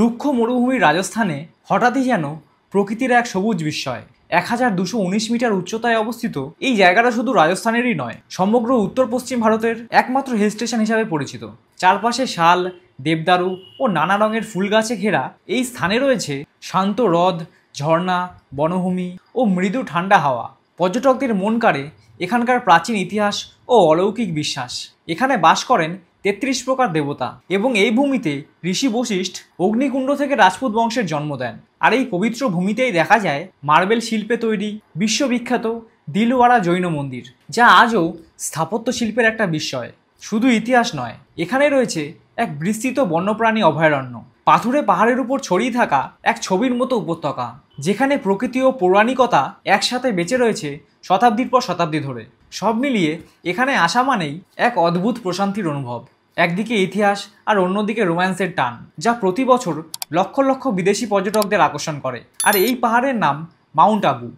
রুক্ষ মরুভূমির রাজস্থানে হঠাৎই যেন প্রকৃতির এক সবুজ বিস্ময়। 1219 মিটার উচ্চতায় অবস্থিত এই জায়গাটা শুধু রাজস্থানেরই নয়, সমগ্র উত্তর পশ্চিম ভারতের একমাত্র হিল স্টেশন হিসাবে পরিচিত। চারপাশে শাল, দেবদারু ও নানা রঙের ফুল গাছে ঘেরা এই স্থানে রয়েছে শান্ত হ্রদ, ঝর্ণা, বনভূমি ও মৃদু ঠান্ডা হাওয়া। পর্যটকদের মন কাড়ে এখানকার প্রাচীন ইতিহাস ও অলৌকিক বিশ্বাস। এখানে বাস করেন 33 প্রকার দেবতা এবং এই ভূমিতে ঋষি বশিষ্ঠ অগ্নিকুণ্ড থেকে রাজপুত বংশের জন্ম দেন। আর এই পবিত্র ভূমিতেই দেখা যায় মার্বেল শিল্পে তৈরি বিশ্ববিখ্যাত দিলওয়াড়া জৈন মন্দির, যা আজও স্থাপত্য শিল্পের একটা বিস্ময়। শুধু ইতিহাস নয়, এখানে রয়েছে এক বিস্তৃত বন্যপ্রাণী অভয়ারণ্য, পাথুরে পাহাড়ের উপর ছড়িয়ে থাকা এক ছবির মতো উপত্যকা, যেখানে প্রকৃতি ও পৌরাণিকতা একসাথে বেঁচে রয়েছে শতাব্দীর পর শতাব্দী ধরে। সব মিলিয়ে এখানে আসা মানেই এক অদ্ভুত প্রশান্তির অনুভব। একদিকে ইতিহাস আর অন্যদিকে রোম্যান্সের টান, যা প্রতি বছর লক্ষ লক্ষ বিদেশি পর্যটকদের আকর্ষণ করে। আর এই পাহাড়ের নাম মাউন্ট আবু।